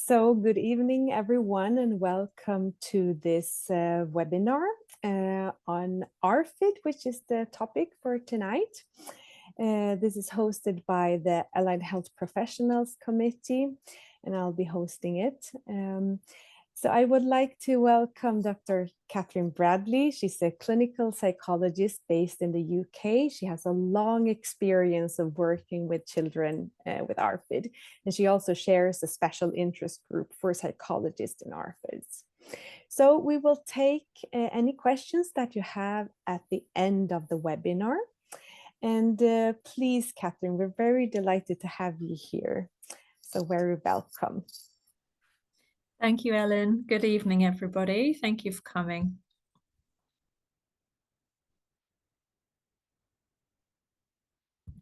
So good evening, everyone, and welcome to this webinar on ARFID, which is the topic for tonight. This is hosted by the Allied Health Professionals Committee, and I'll be hosting it. So I would like to welcome Dr. Kathryn Bradley. She's a clinical psychologist based in the UK. She has a long experience of working with children with ARFID, and she also shares a special interest group for psychologists in ARFIDs. So we will take any questions that you have at the end of the webinar. And please, Kathryn, we're very delighted to have you here. So very welcome. Thank you, Ellen. Good evening, everybody. Thank you for coming.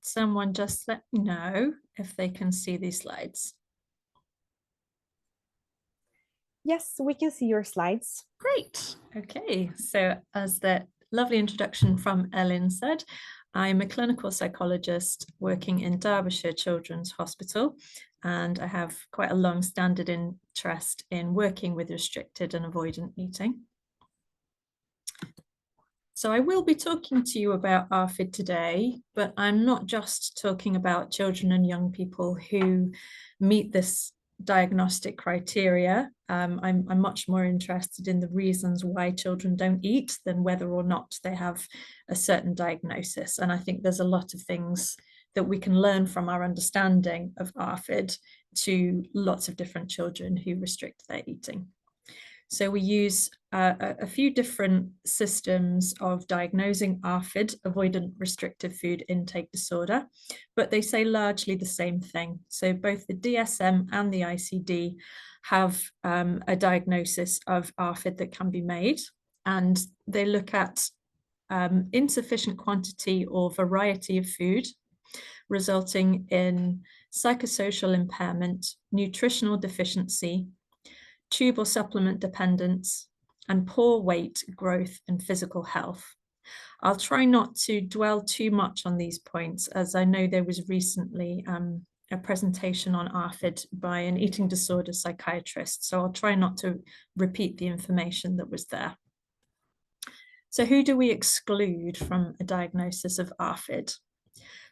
Someone just let me know if they can see these slides. Yes, we can see your slides. Great. Okay, so as the lovely introduction from Ellen said, I'm a clinical psychologist working in Derbyshire Children's Hospital, and I have quite a long-standing interest in working with restricted and avoidant eating. So I will be talking to you about ARFID today, but I'm not just talking about children and young people who meet this diagnostic criteria. I'm much more interested in the reasons why children don't eat than whether or not they have a certain diagnosis. And I think there's a lot of things that we can learn from our understanding of ARFID to lots of different children who restrict their eating. So we use a few different systems of diagnosing ARFID, avoidant restrictive food intake disorder, but they say largely the same thing. So both the DSM and the ICD have a diagnosis of ARFID that can be made, and they look at insufficient quantity or variety of food, resulting in psychosocial impairment, nutritional deficiency, tube or supplement dependence, and poor weight, growth, and physical health. I'll try not to dwell too much on these points, as I know there was recently a presentation on ARFID by an eating disorder psychiatrist, so I'll try not to repeat the information that was there. So who do we exclude from a diagnosis of ARFID?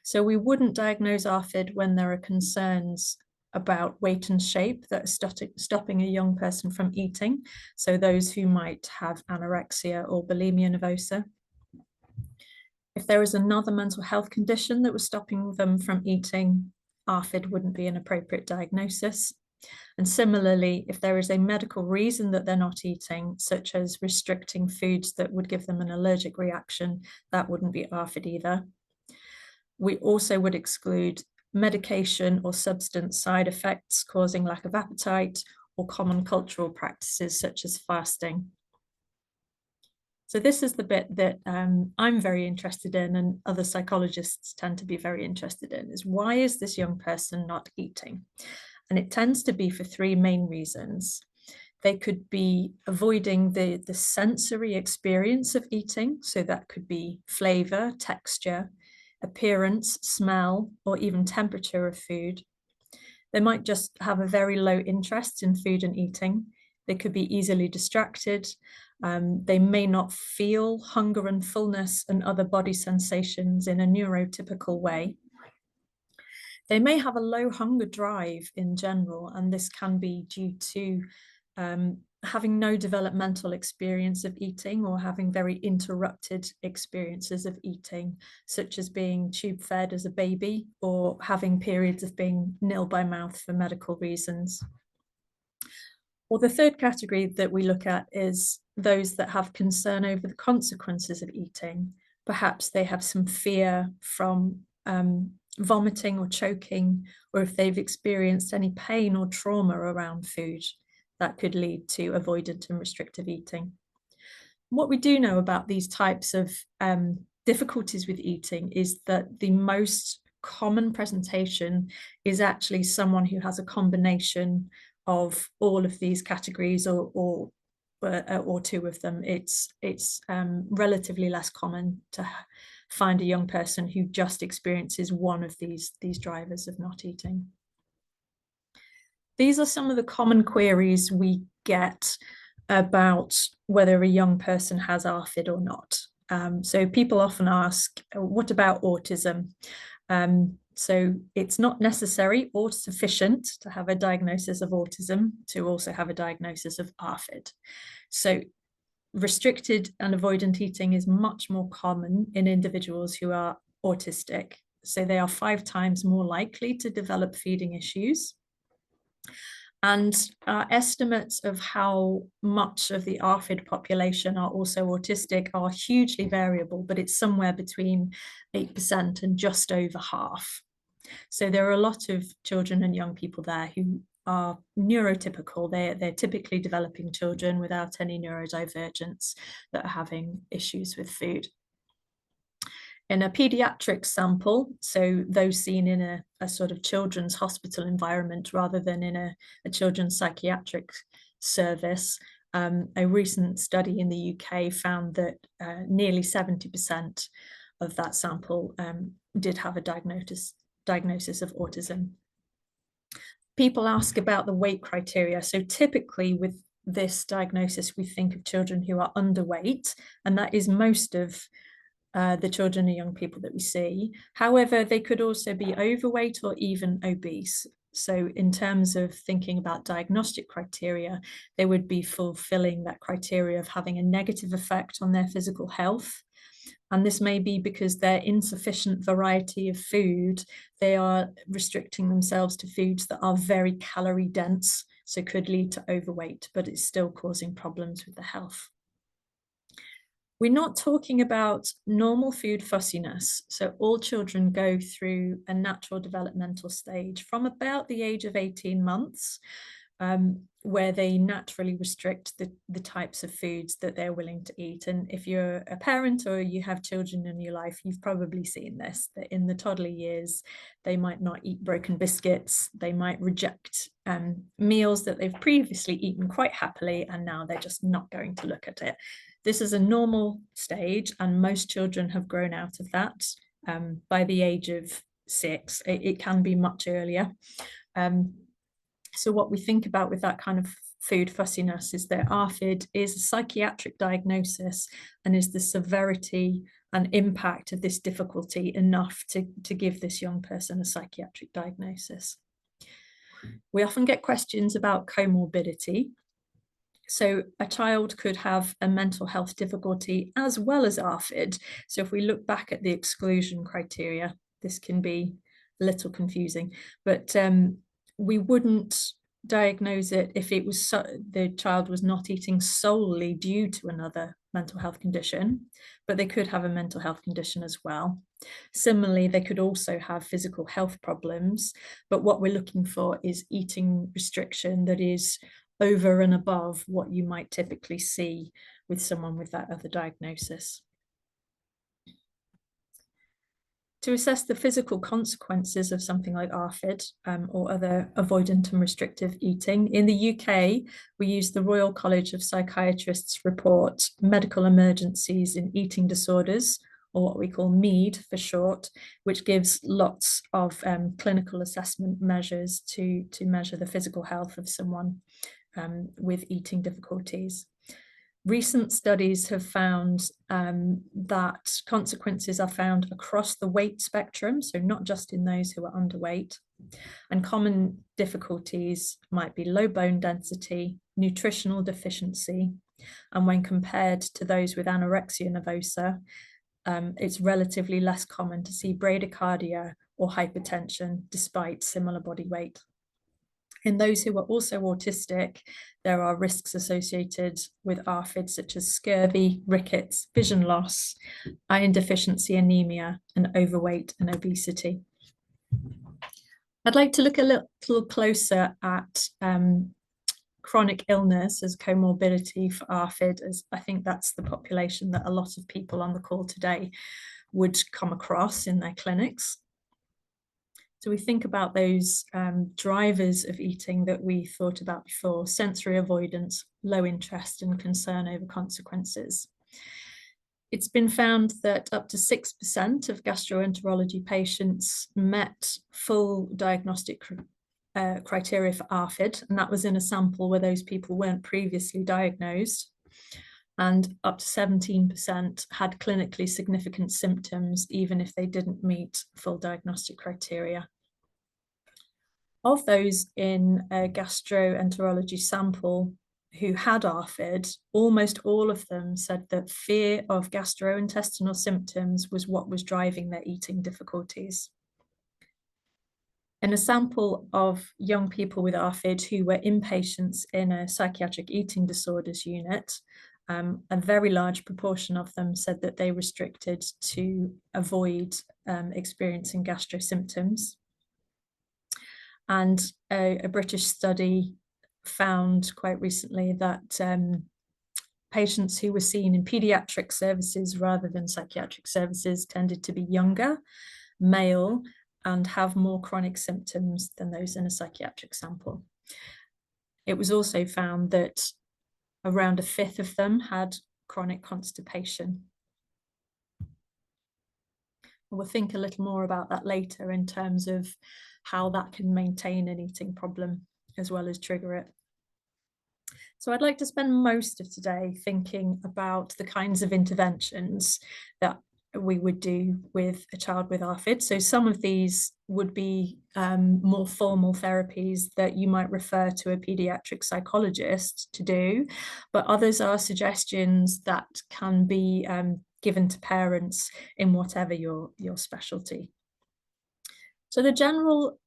So we wouldn't diagnose ARFID when there are concerns about weight and shape that are stopping a young person from eating. So those who might have anorexia or bulimia nervosa. If there is another mental health condition that was stopping them from eating, ARFID wouldn't be an appropriate diagnosis. And similarly, if there is a medical reason that they're not eating, such as restricting foods that would give them an allergic reaction, that wouldn't be ARFID either. We also would exclude medication or substance side effects causing lack of appetite, or common cultural practices such as fasting. So this is the bit that I'm very interested in, and other psychologists tend to be very interested in, is why is this young person not eating? And it tends to be for three main reasons. They could be avoiding the sensory experience of eating, so that could be flavor, texture, appearance, smell, or even temperature of food. They might just have a very low interest in food and eating. They could be easily distracted. They may not feel hunger and fullness and other body sensations in a neurotypical way. They may have a low hunger drive in general, and this can be due to having no developmental experience of eating, or having very interrupted experiences of eating, such as being tube fed as a baby, or having periods of being nil by mouth for medical reasons. Or the third category that we look at is those that have concern over the consequences of eating. Perhaps they have some fear from vomiting or choking, or if they've experienced any pain or trauma around food, that could lead to avoidant and restrictive eating. What we do know about these types of difficulties with eating is that the most common presentation is actually someone who has a combination of all of these categories, or two of them. It's relatively less common to find a young person who just experiences one of these drivers of not eating. These are some of the common queries we get about whether a young person has ARFID or not. So people often ask, what about autism? So it's not necessary or sufficient to have a diagnosis of autism to also have a diagnosis of ARFID. So restricted and avoidant eating is much more common in individuals who are autistic. So they are 5 times more likely to develop feeding issues. And estimates of how much of the ARFID population are also autistic are hugely variable, but it's somewhere between 8% and just over half. So there are a lot of children and young people there who are neurotypical. They're typically developing children without any neurodivergence that are having issues with food. In a pediatric sample, so those seen in a sort of children's hospital environment rather than in a children's psychiatric service, a recent study in the UK found that nearly 70% of that sample did have a diagnosis of autism. People ask about the weight criteria. So typically with this diagnosis, we think of children who are underweight, and that is most of the children and young people that we see. However, they could also be overweight or even obese. So in terms of thinking about diagnostic criteria, they would be fulfilling that criteria of having a negative effect on their physical health. And this may be because their insufficient variety of food, they are restricting themselves to foods that are very calorie dense, so could lead to overweight, but it's still causing problems with the health. We're not talking about normal food fussiness. So all children go through a natural developmental stage from about the age of 18 months, where they naturally restrict the types of foods that they're willing to eat. And if you're a parent or you have children in your life, you've probably seen this, that in the toddler years, they might not eat broken biscuits. They might reject meals that they've previously eaten quite happily, and now they're just not going to look at it. This is a normal stage, and most children have grown out of that by the age of 6. It can be much earlier. So what we think about with that kind of food fussiness is that ARFID is a psychiatric diagnosis, and is the severity and impact of this difficulty enough to give this young person a psychiatric diagnosis. We often get questions about comorbidity. So a child could have a mental health difficulty as well as ARFID. So if we look back at the exclusion criteria, this can be a little confusing, but we wouldn't diagnose it if it was the child was not eating solely due to another mental health condition, but they could have a mental health condition as well. Similarly, they could also have physical health problems, but what we're looking for is eating restriction that is over and above what you might typically see with someone with that other diagnosis. To assess the physical consequences of something like ARFID or other avoidant and restrictive eating, in the UK, we use the Royal College of Psychiatrists report, Medical Emergencies in Eating Disorders, or what we call MEAD for short, which gives lots of clinical assessment measures to measure the physical health of someone with eating difficulties. Recent studies have found that consequences are found across the weight spectrum, so not just in those who are underweight. And common difficulties might be low bone density, nutritional deficiency, and when compared to those with anorexia nervosa, it's relatively less common to see bradycardia or hypertension despite similar body weight. In those who are also autistic, there are risks associated with ARFID such as scurvy, rickets, vision loss, iron deficiency, anemia, and overweight and obesity. I'd like to look a little closer at chronic illness as comorbidity for ARFID, as I think that's the population that a lot of people on the call today would come across in their clinics. So we think about those drivers of eating that we thought about before: sensory avoidance, low interest, and concern over consequences. It's been found that up to 6% of gastroenterology patients met full diagnostic criteria for ARFID, and that was in a sample where those people weren't previously diagnosed. And up to 17% had clinically significant symptoms, even if they didn't meet full diagnostic criteria. Of those in a gastroenterology sample who had ARFID, almost all of them said that fear of gastrointestinal symptoms was what was driving their eating difficulties. In a sample of young people with ARFID who were inpatients in a psychiatric eating disorders unit, a very large proportion of them said that they restricted to avoid experiencing gastro symptoms. And a British study found quite recently that patients who were seen in paediatric services rather than psychiatric services tended to be younger, male, and have more chronic symptoms than those in a psychiatric sample. It was also found that around a fifth of them had chronic constipation. We'll think a little more about that later in terms of how that can maintain an eating problem as well as trigger it. So I'd like to spend most of today thinking about the kinds of interventions that we would do with a child with ARFID. So some of these would be more formal therapies that you might refer to a pediatric psychologist to do, but others are suggestions that can be given to parents in whatever your specialty. So the general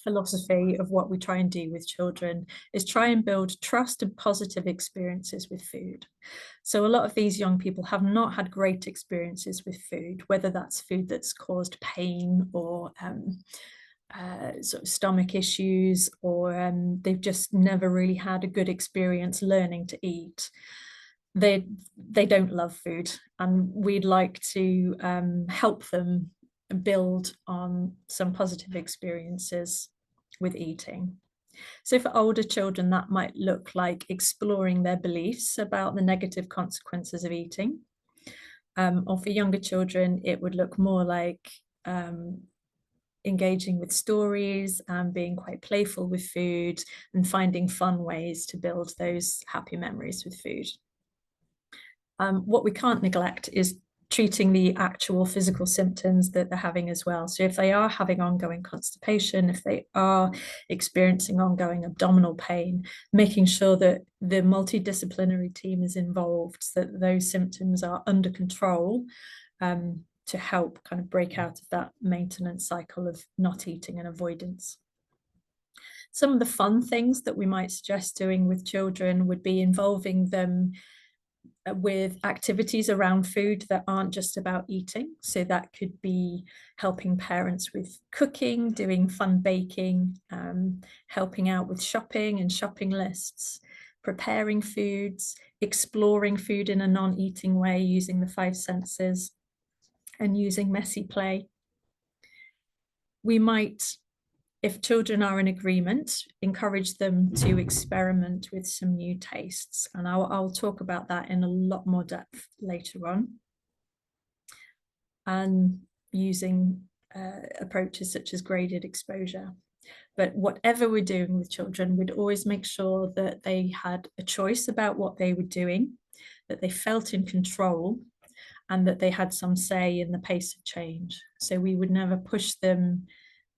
philosophy of what we try and do with children is try and build trust and positive experiences with food. So a lot of these young people have not had great experiences with food, whether that's food that's caused pain or sort of stomach issues, or they've just never really had a good experience learning to eat. They don't love food, and we'd like to help them build on some positive experiences with eating. So for older children, that might look like exploring their beliefs about the negative consequences of eating. Or for younger children, it would look more like engaging with stories and being quite playful with food and finding fun ways to build those happy memories with food. What we can't neglect is treating the actual physical symptoms that they're having as well. So if they are having ongoing constipation, if they are experiencing ongoing abdominal pain, making sure that the multidisciplinary team is involved so that those symptoms are under control to help kind of break out of that maintenance cycle of not eating and avoidance. Some of the fun things that we might suggest doing with children would be involving them with activities around food that aren't just about eating. So that could be helping parents with cooking, doing fun baking, helping out with shopping and shopping lists, preparing foods, exploring food in a non-eating way using the 5 senses, and using messy play. We might, if children are in agreement, encourage them to experiment with some new tastes. And I'll talk about that in a lot more depth later on. And using approaches such as graded exposure. But whatever we're doing with children, we'd always make sure that they had a choice about what they were doing, that they felt in control, and that they had some say in the pace of change. So we would never push them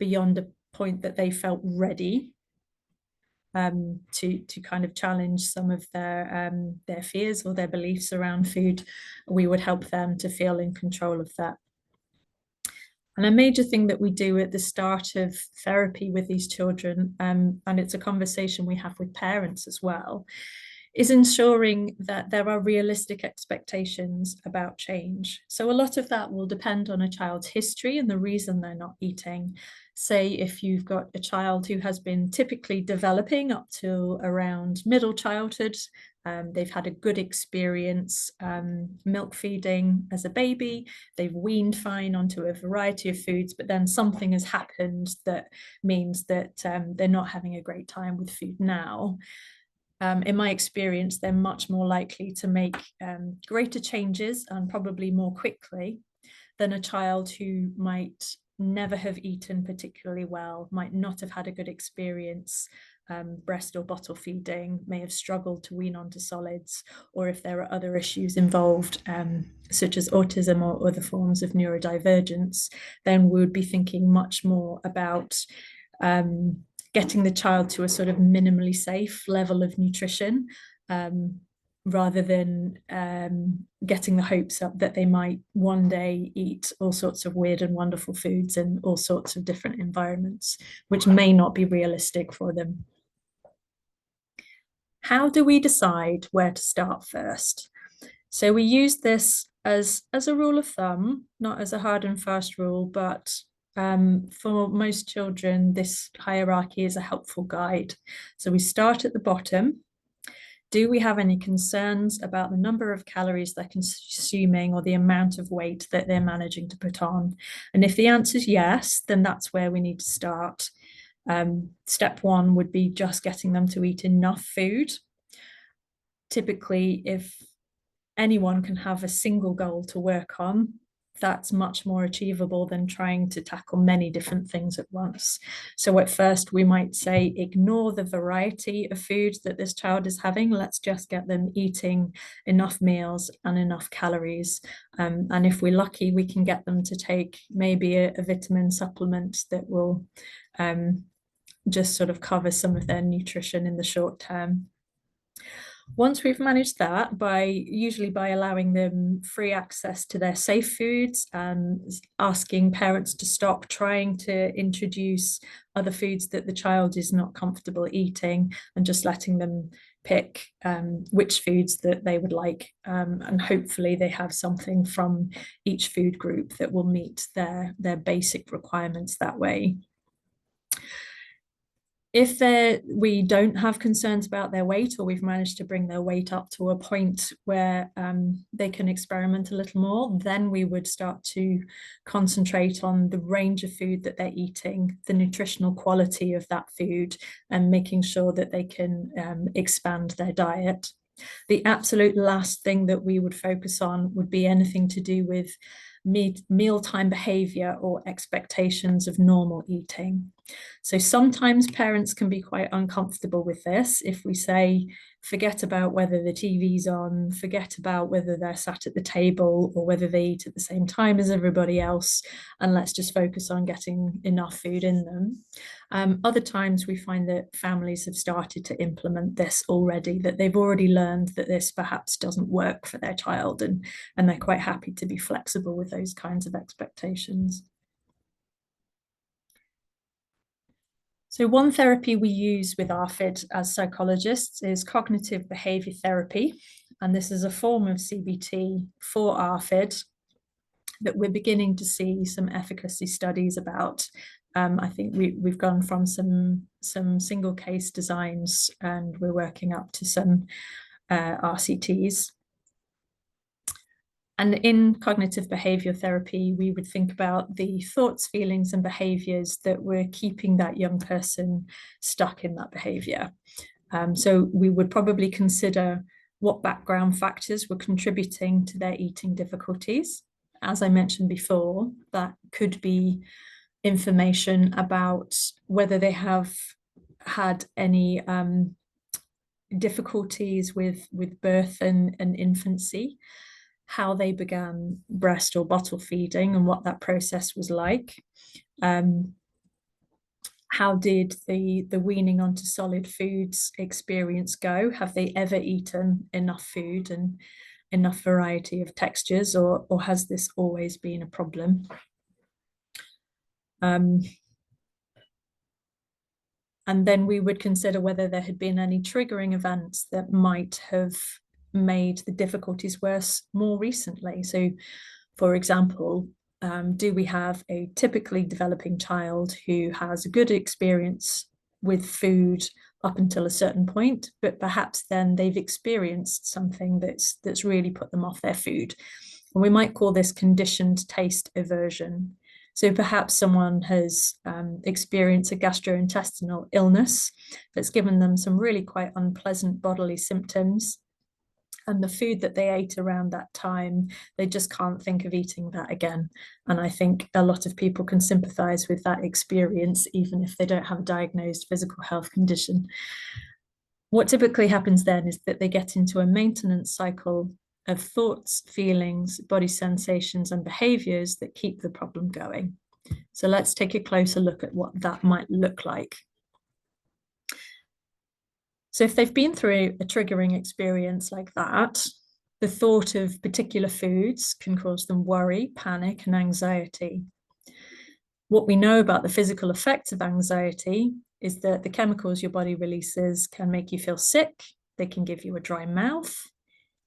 beyond a point that they felt ready to kind of challenge some of their fears or their beliefs around food. We would help them to feel in control of that. And a major thing that we do at the start of therapy with these children, and it's a conversation we have with parents as well, is ensuring that there are realistic expectations about change. So a lot of that will depend on a child's history and the reason they're not eating. Say if you've got a child who has been typically developing up to around middle childhood, they've had a good experience milk feeding as a baby, they've weaned fine onto a variety of foods, but then something has happened that means that they're not having a great time with food now. In my experience, they're much more likely to make greater changes and probably more quickly than a child who might never have eaten particularly well, might not have had a good experience breast or bottle feeding, may have struggled to wean onto solids, or if there are other issues involved, such as autism or other forms of neurodivergence, then we would be thinking much more about getting the child to a sort of minimally safe level of nutrition, rather than getting the hopes up that they might one day eat all sorts of weird and wonderful foods in all sorts of different environments, which may not be realistic for them. How do we decide where to start first? So we use this as a rule of thumb, not as a hard and fast rule, but for most children, this hierarchy is a helpful guide. So we start at the bottom. Do we have any concerns about the number of calories they're consuming or the amount of weight that they're managing to put on? And if the answer is yes, then that's where we need to start. Step one would be just getting them to eat enough food. Typically, if anyone can have a single goal to work on, that's much more achievable than trying to tackle many different things at once. So at first we might say, ignore the variety of food that this child is having. Let's just get them eating enough meals and enough calories. And if we're lucky, we can get them to take maybe a vitamin supplement that will just sort of cover some of their nutrition in the short term. Once we've managed that, usually by allowing them free access to their safe foods and asking parents to stop trying to introduce other foods that the child is not comfortable eating, and just letting them pick which foods that they would like, and hopefully they have something from each food group that will meet their basic requirements that way. If we don't have concerns about their weight, or we've managed to bring their weight up to a point where they can experiment a little more, then we would start to concentrate on the range of food that they're eating, the nutritional quality of that food, and making sure that they can expand their diet. The absolute last thing that we would focus on would be anything to do with mealtime behavior or expectations of normal eating. So sometimes parents can be quite uncomfortable with this. If we say, forget about whether the TV's on, forget about whether they're sat at the table or whether they eat at the same time as everybody else, and let's just focus on getting enough food in them. Other times we find that families have started to implement this already, that they've already learned that this perhaps doesn't work for their child, and they're quite happy to be flexible with those kinds of expectations. So one therapy we use with ARFID as psychologists is cognitive behavior therapy. And this is a form of CBT for ARFID that we're beginning to see some efficacy studies about. I think we've gone from some single case designs, and we're working up to some RCTs. And in cognitive behavioral therapy, we would think about the thoughts, feelings, and behaviors that were keeping that young person stuck in that behavior. So we would probably consider what background factors were contributing to their eating difficulties. As I mentioned before, that could be information about whether they have had any difficulties with birth and infancy, how they began breast or bottle feeding and what that process was like. How did the weaning onto solid foods experience go? Have they ever eaten enough food and enough variety of textures, or has this always been a problem? And then we would consider whether there had been any triggering events that might have made the difficulties worse more recently. So, for example, do we have a typically developing child who has a good experience with food up until a certain point, but perhaps then they've experienced something that's really put them off their food? And we might call this conditioned taste aversion. So perhaps someone has experienced a gastrointestinal illness that's given them some really quite unpleasant bodily symptoms. And the food that they ate around that time, they just can't think of eating that again. And I think a lot of people can sympathize with that experience, even if they don't have a diagnosed physical health condition. What typically happens then is that they get into a maintenance cycle of thoughts, feelings, body sensations, and behaviors that keep the problem going. So let's take a closer look at what that might look like. So if they've been through a triggering experience like that, the thought of particular foods can cause them worry, panic, and anxiety. What we know about the physical effects of anxiety is that the chemicals your body releases can make you feel sick, they can give you a dry mouth,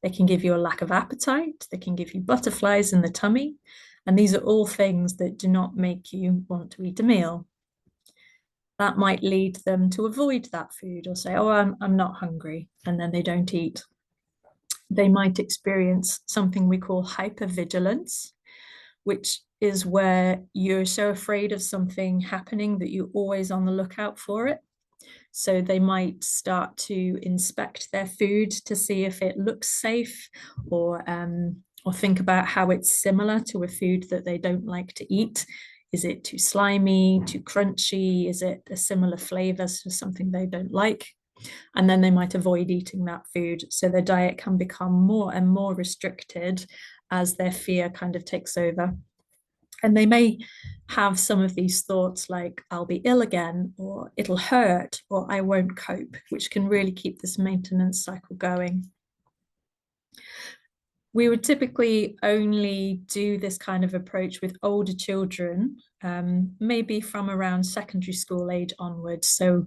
they can give you a lack of appetite, they can give you butterflies in the tummy, and these are all things that do not make you want to eat a meal. That might lead them to avoid that food or say, oh, I'm not hungry, and then they don't eat. They might experience something we call hypervigilance, which is where you're so afraid of something happening that you're always on the lookout for it. So they might start to inspect their food to see if it looks safe, or think about how it's similar to a food that they don't like to eat. Is it too slimy, too crunchy? Is it a similar flavor to something they don't like? And then they might avoid eating that food. So their diet can become more and more restricted as their fear kind of takes over. And they may have some of these thoughts like, I'll be ill again, or it'll hurt, or I won't cope, which can really keep this maintenance cycle going. We would typically only do this kind of approach with older children, maybe from around secondary school age onwards, so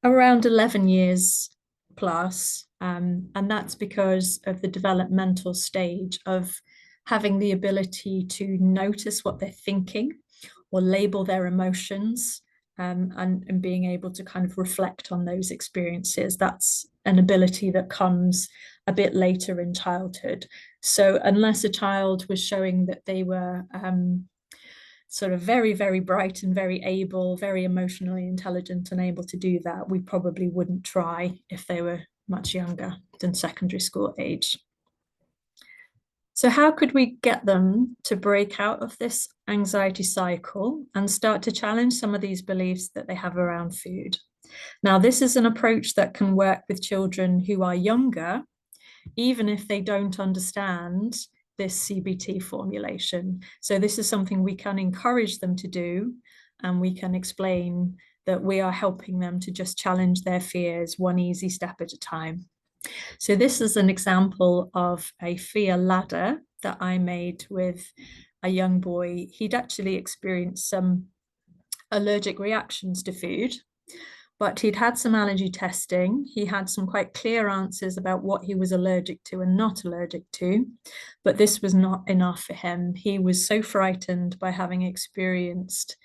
around 11 years plus. And that's because of the developmental stage of having the ability to notice what they're thinking or label their emotions, and being able to kind of reflect on those experiences. That's an ability that comes a bit later in childhood. So unless a child was showing that they were sort of very, very bright and very able, very emotionally intelligent and able to do that, we probably wouldn't try if they were much younger than secondary school age. So how could we get them to break out of this anxiety cycle and start to challenge some of these beliefs that they have around food? Now, this is an approach that can work with children who are younger, even if they don't understand this CBT formulation. So this is something we can encourage them to do, and we can explain that we are helping them to just challenge their fears one easy step at a time. So this is an example of a fear ladder that I made with a young boy. He'd actually experienced some allergic reactions to food, but he'd had some allergy testing. He had some quite clear answers about what he was allergic to and not allergic to, but this was not enough for him. He was so frightened by having experienced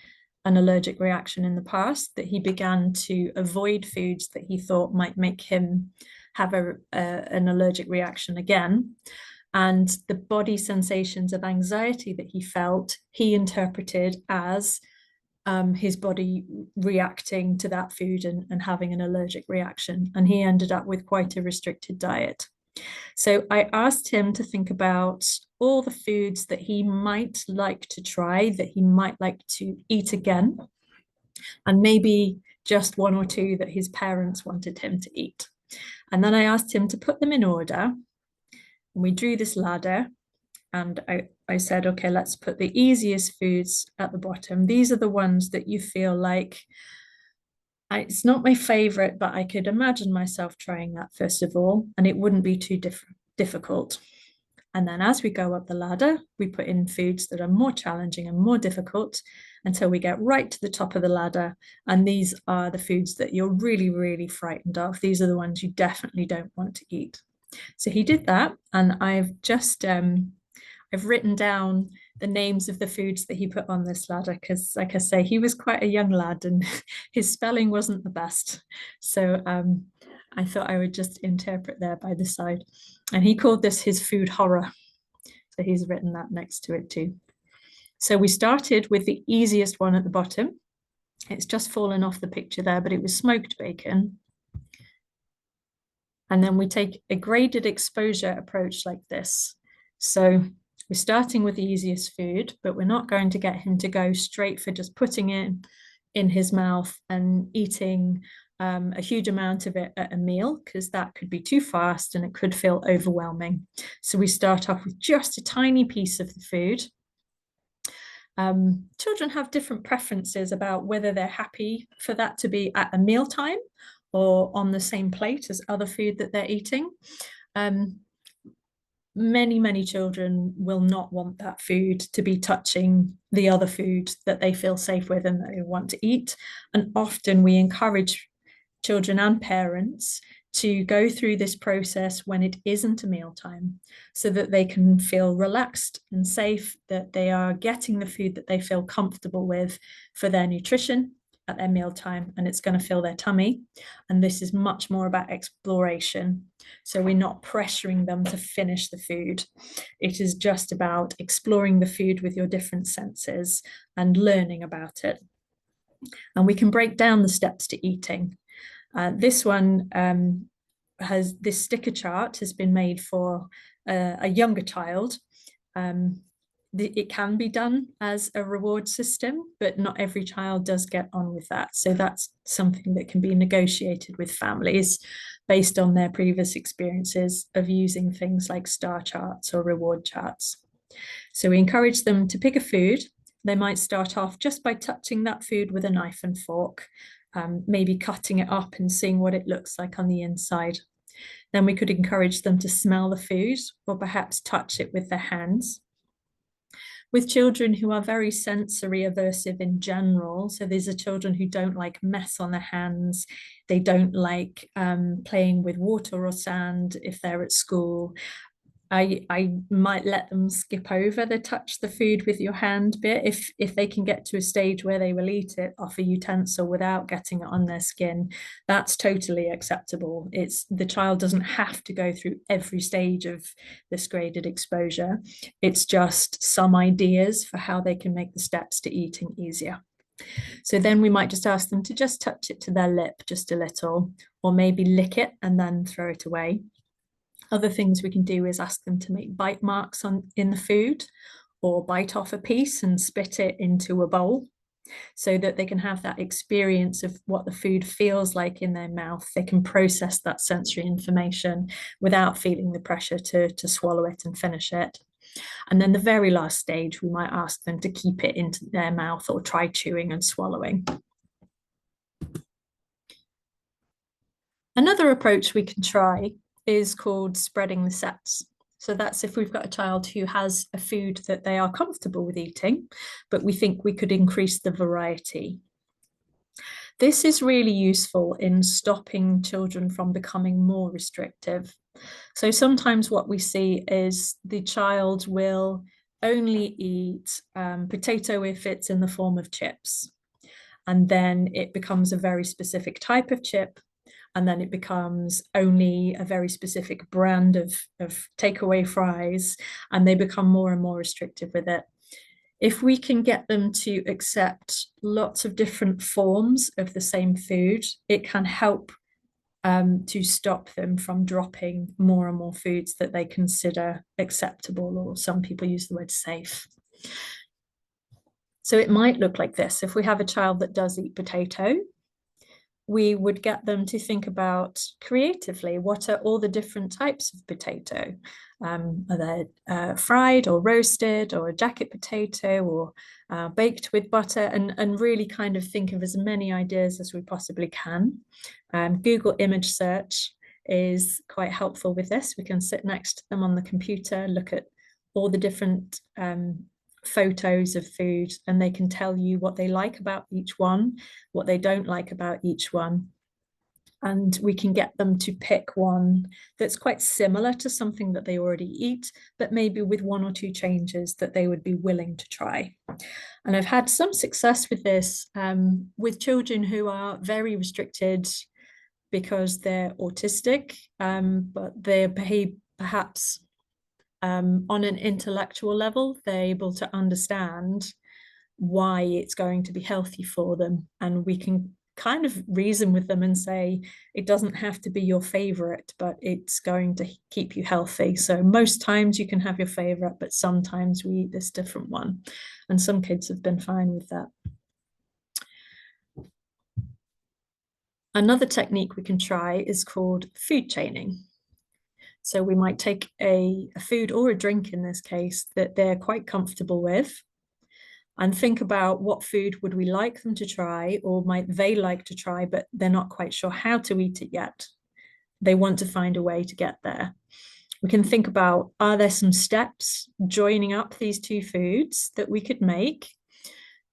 an allergic reaction in the past that he began to avoid foods that he thought might make him have an allergic reaction again. And the body sensations of anxiety that he felt, he interpreted as his body reacting to that food and having an allergic reaction. And he ended up with quite a restricted diet. So I asked him to think about all the foods that he might like to try, that he might like to eat again, and maybe just one or two that his parents wanted him to eat. And then I asked him to put them in order. And we drew this ladder, and I said, okay, let's put the easiest foods at the bottom. These are the ones that you feel like, it's not my favorite, but I could imagine myself trying that first of all, and it wouldn't be too difficult. And then as we go up the ladder, we put in foods that are more challenging and more difficult until we get right to the top of the ladder. And these are the foods that you're really, really frightened of. These are the ones you definitely don't want to eat. So he did that, and I've just I've written down the names of the foods that he put on this ladder, because, like I say, he was quite a young lad and his spelling wasn't the best. So I thought I would just interpret there by the side. And he called this his food horror. So he's written that next to it too. So we started with the easiest one at the bottom. It's just fallen off the picture there, but it was smoked bacon. And then we take a graded exposure approach like this. So we're starting with the easiest food, but we're not going to get him to go straight for just putting it in his mouth and eating a huge amount of it at a meal, because that could be too fast and it could feel overwhelming. So we start off with just a tiny piece of the food. Children have different preferences about whether they're happy for that to be at a mealtime or on the same plate as other food that they're eating. Many children will not want that food to be touching the other food that they feel safe with and they want to eat. And often we encourage children and parents to go through this process when it isn't a mealtime, so that they can feel relaxed and safe, that they are getting the food that they feel comfortable with for their nutrition at their mealtime, and it's going to fill their tummy. And this is much more about exploration. So we're not pressuring them to finish the food. It is just about exploring the food with your different senses and learning about it. And we can break down the steps to eating. This one has this sticker chart has been made for a younger child. It can be done as a reward system, but not every child does get on with that. So that's something that can be negotiated with families based on their previous experiences of using things like star charts or reward charts. So we encourage them to pick a food. They might start off just by touching that food with a knife and fork, maybe cutting it up and seeing what it looks like on the inside. Then we could encourage them to smell the food or perhaps touch it with their hands. With children who are very sensory aversive in general, so these are children who don't like mess on their hands, they don't like playing with water or sand if they're at school, I might let them skip over the touch the food with your hand bit if they can get to a stage where they will eat it off a utensil without getting it on their skin. That's totally acceptable. It's the child doesn't have to go through every stage of this graded exposure. It's just some ideas for how they can make the steps to eating easier. So then we might just ask them to just touch it to their lip just a little, or maybe lick it and then throw it away. Other things we can do is ask them to make bite marks in the food, or bite off a piece and spit it into a bowl, so that they can have that experience of what the food feels like in their mouth. They can process that sensory information without feeling the pressure to swallow it and finish it. And then the very last stage, we might ask them to keep it into their mouth or try chewing and swallowing. Another approach we can try is called spreading the sets. So that's if we've got a child who has a food that they are comfortable with eating, but we think we could increase the variety. This is really useful in stopping children from becoming more restrictive. So sometimes what we see is the child will only eat potato if it's in the form of chips. And then it becomes a very specific type of chip. And then it becomes only a very specific brand of takeaway fries, and they become more and more restrictive with it. If we can get them to accept lots of different forms of the same food, it can help to stop them from dropping more and more foods that they consider acceptable, or some people use the word safe. So it might look like this. If we have a child that does eat potato, we would get them to think about creatively, what are all the different types of potato? Are they fried or roasted, or a jacket potato, or baked with butter, and really kind of think of as many ideas as we possibly can. Google image search is quite helpful with this. We can sit next to them on the computer, look at all the different photos of food, and they can tell you what they like about each one, what they don't like about each one. And we can get them to pick one that's quite similar to something that they already eat, but maybe with one or two changes that they would be willing to try. And I've had some success with this with children who are very restricted because they're autistic, but they behave perhaps on an intellectual level. They're able to understand why it's going to be healthy for them, and we can kind of reason with them and say, it doesn't have to be your favorite, but it's going to keep you healthy. So most times you can have your favorite, but sometimes we eat this different one. And some kids have been fine with that. Another technique we can try is called food chaining. So we might take a food or a drink in this case that they're quite comfortable with, and think about what food would we like them to try, or might they like to try, but they're not quite sure how to eat it yet. They want to find a way to get there. We can think about, are there some steps joining up these two foods that we could make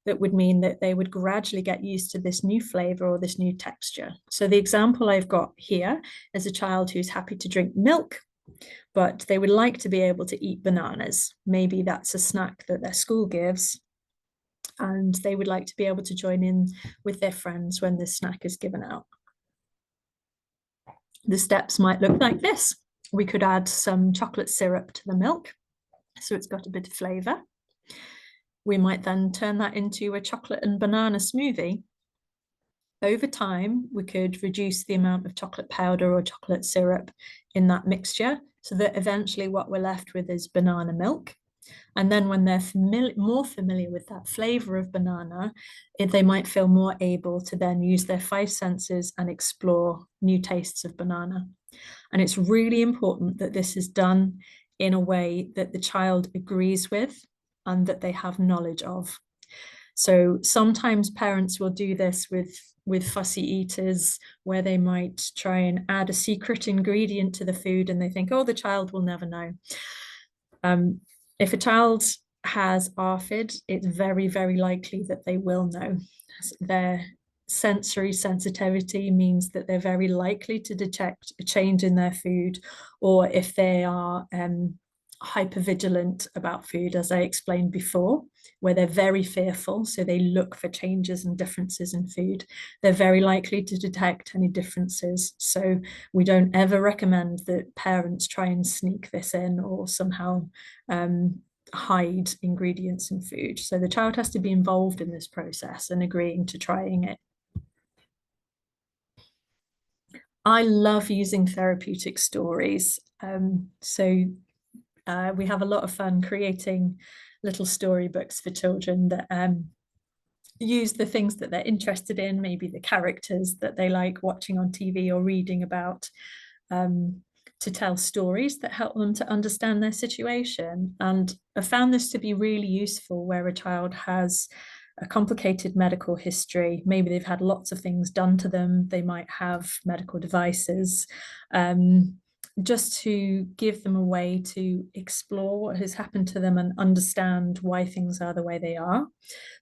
that would mean that they would gradually get used to this new flavor or this new texture? So the example I've got here is a child who's happy to drink milk, but they would like to be able to eat bananas. Maybe that's a snack that their school gives, and they would like to be able to join in with their friends when this snack is given out. The steps might look like this. We could add some chocolate syrup to the milk, so it's got a bit of flavor. We might then turn that into a chocolate and banana smoothie. Over time, we could reduce the amount of chocolate powder or chocolate syrup in that mixture, so that eventually what we're left with is banana milk. And then when they're more familiar with that flavor of banana, they might feel more able to then use their 5 senses and explore new tastes of banana. And it's really important that this is done in a way that the child agrees with and that they have knowledge of. So sometimes parents will do this with fussy eaters, where they might try and add a secret ingredient to the food and they think, oh, the child will never know. If a child has ARFID, it's very, very likely that they will know. Their sensory sensitivity means that they're very likely to detect a change in their food, or if they are hypervigilant about food, as I explained before, where they're very fearful, so they look for changes and differences in food, they're very likely to detect any differences. So we don't ever recommend that parents try and sneak this in or somehow hide ingredients in food. So the child has to be involved in this process and agreeing to trying it. I love using therapeutic stories. We have a lot of fun creating little storybooks for children that use the things that they're interested in, maybe the characters that they like watching on TV or reading about, to tell stories that help them to understand their situation. And I found this to be really useful where a child has a complicated medical history. Maybe they've had lots of things done to them. They might have medical devices. Just to give them a way to explore what has happened to them and understand why things are the way they are.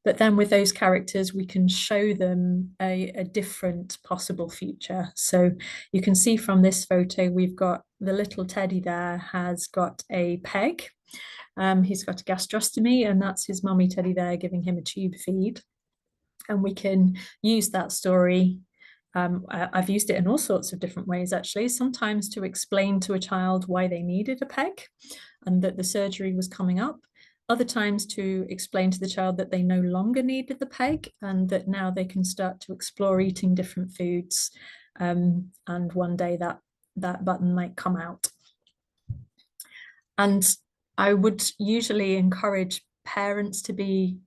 But then with those characters, we can show them a different possible future. So you can see from this photo, we've got the little teddy there has got a peg. He's got a gastrostomy, and that's his mummy teddy there giving him a tube feed. And we can use that story. I've used it in all sorts of different ways, actually, sometimes to explain to a child why they needed a peg and that the surgery was coming up. Other times to explain to the child that they no longer needed the peg and that now they can start to explore eating different foods. And one day that button might come out. And I would usually encourage parents to be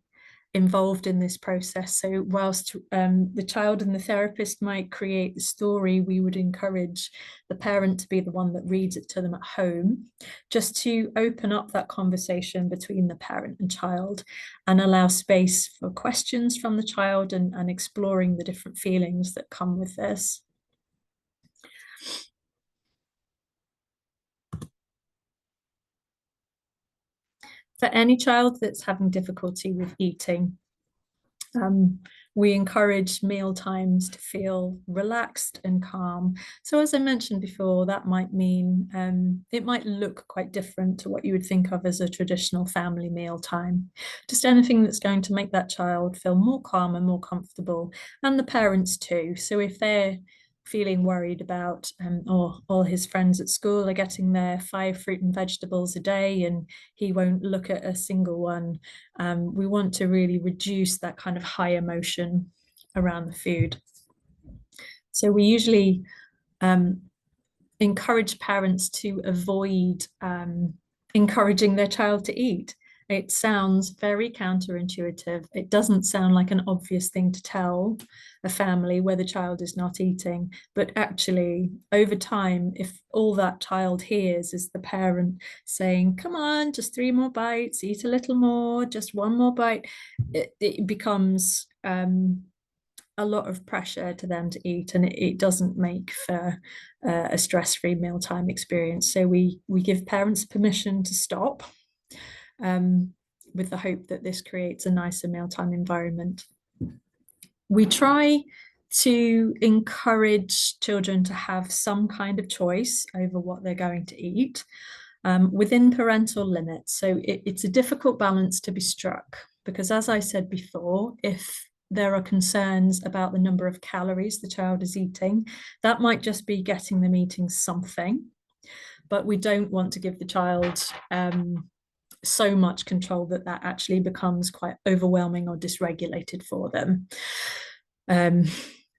involved in this process. So whilst the child and the therapist might create the story, we would encourage the parent to be the one that reads it to them at home, just to open up that conversation between the parent and child and allow space for questions from the child and exploring the different feelings that come with this. For any child that's having difficulty with eating, we encourage meal times to feel relaxed and calm. So as I mentioned before, that might mean it might look quite different to what you would think of as a traditional family meal time. Just anything that's going to make that child feel more calm and more comfortable, and the parents too. So if they're feeling worried about or all his friends at school are getting their 5 fruit and vegetables a day and he won't look at a single one, we want to really reduce that kind of high emotion around the food. So we usually encourage parents to avoid encouraging their child to eat. It sounds very counterintuitive. It doesn't sound like an obvious thing to tell a family where the child is not eating. But actually, over time, if all that child hears is the parent saying, come on, just 3 more bites, eat a little more, just 1 more bite, it becomes a lot of pressure to them to eat, and it doesn't make for a stress-free mealtime experience. So we give parents permission to stop, with the hope that this creates a nicer mealtime environment. We try to encourage children to have some kind of choice over what they're going to eat, within parental limits. So it's a difficult balance to be struck, because as I said before, if there are concerns about the number of calories the child is eating, that might just be getting them eating something. But we don't want to give the child so much control that actually becomes quite overwhelming or dysregulated for them.